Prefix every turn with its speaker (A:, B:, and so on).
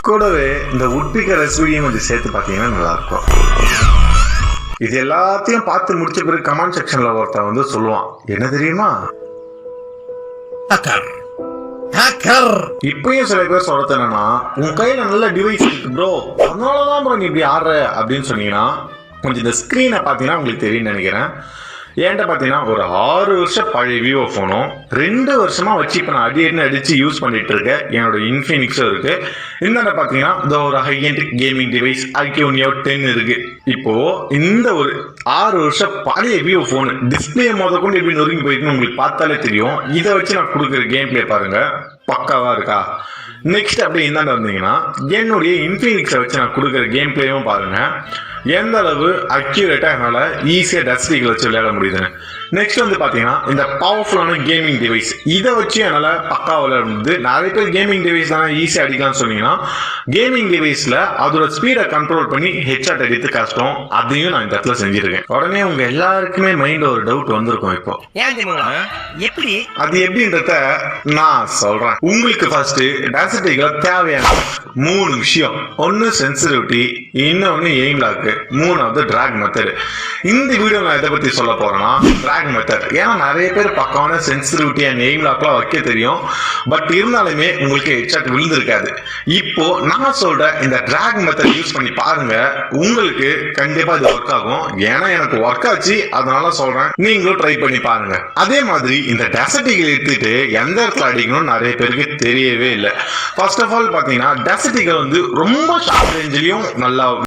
A: கூடவே இந்த உட்பிக்கர் எஸ்விடியும் கொஞ்சம் சேர்த்து பார்த்தீங்கன்னா நல்லா இருக்கும். இது எல்லாத்தையும் பார்த்து முடிச்ச பிறகு கமெண்ட் செக்ஷன்ல ஒருத்தன் வந்து சொல்லுவான், என்ன தெரியுமா, இப்பயும் சில பேர் சொல்றது என்னன்னா, உன் கையில நல்ல டிவைஸ் இருக்கு ப்ரோ, அதனாலதான் ப்ரோ நீ இப்படி ஆடுற அப்படின்னு சொன்னீங்கன்னா, கொஞ்சம் இந்த ஸ்கிரீனை பார்த்தீங்கன்னா உங்களுக்கு தெரியும்னு நினைக்கிறேன். ஏன்ட்ட பார்த்தீங்கன்னா ஒரு 6 வருஷம் பழைய விவோ ஃபோனும் 2 வருஷமா வச்சு இப்போ நான் அடிச்சு யூஸ் பண்ணிட்டு இருக்கேன். என்னோட இன்ஃபினிக்ஸும் இருக்கு. இன்னொன்று பார்த்தீங்கன்னா இந்த ஒரு high end gaming device IQ Neo 10 இருக்கு. இப்போ இந்த ஒரு 6 வருஷம் பழைய விவோ ஃபோன் டிஸ்பிளே மொதல் கொண்டு எப்படி நொறுங்கி போயிட்டுன்னு உங்களுக்கு பார்த்தாலே தெரியும். இதை வச்சு நான் கொடுக்குற கேம் பிளே பாருங்க, பக்காவா இருக்கா. நெக்ஸ்ட் அப்படி என்னென்ன வந்தீங்கன்னா, என்னுடைய இன்ஃபினிக்ஸை வச்சு நான் கொடுக்குற கேம் பிளேயும் பாருங்க, எந்த அளவு அக்யூரேட்டா என்னால ஈஸியா டஸ்டிகளை வச்சு விளையாட முடியுதுன்னு. நெக்ஸ்ட் வந்து பாத்தீங்கன்னா இந்த பவர்ஃபுல்லான கேமிங் டிவைஸ், இதை வச்சு என்னால பக்கா விளையாட முடியுது. நிறைய பேர் கேமிங் டிவைஸ் தானே ஈஸியா அடிக்கலாம்னு சொன்னீங்கன்னா, கேமிங் டிவைஸ்ல அதோட ஸ்பீடை கண்ட்ரோல் பண்ணி ஹெட்ஷாட் அடித்து கஷ்டம். அதையும் நான் இந்த இடத்துல செஞ்சிருக்கேன். உடனே உங்க எல்லாருக்குமே மைண்ட் ஒரு டவுட் வந்திருக்கும், இப்போ
B: எப்படி
A: அது எப்படின்றத நான் சொல்றேன். உங்களுக்கு ஃபர்ஸ்ட் டஸ்டிகளை தேவையான 3 விஷயம். ஒன்னு சென்சிட்டிவிட்டி, இன்னொன்னு எய்ம் லாக், மூணாவது டிராக் மெத்தட். இந்த வீடியோ நான் எதை பத்தி சொல்ல போறேன்னா டிராக் மெத்தட். ஏன்னா நிறைய பேர் பக்கமான சென்சிட்டிவிட்டி அண்ட் எய்ம் லாக்லாம் வைக்க தெரியும், பட் இருந்தாலுமே உங்களுக்கு ஹெட்ஷாட் விழுந்திருக்காது. இப்போ நான் சொல்ற இந்த டிராக் மெத்தட் யூஸ் பண்ணி பாருங்க, உங்களுக்கு கண்டிப்பா இது ஒர்க் ஆகும். ஏன்னா எனக்கு ஒர்க் ஆச்சு, அதனால சொல்றேன், நீங்களும் ட்ரை பண்ணி பாருங்க. அதே மாதிரி இந்த டெசர்டிகள் எடுத்துட்டு எந்த இடத்துல அடிக்கணும்னு நிறைய பேருக்கு தெரியவே இல்லை. ஃபர்ஸ்ட் ஆஃப் ஆல் பாத்தீங்கன்னா டெசர்டிகள் வந்து ரொம்ப ஷார்ட் ரேஞ்சிலையும் நல்லா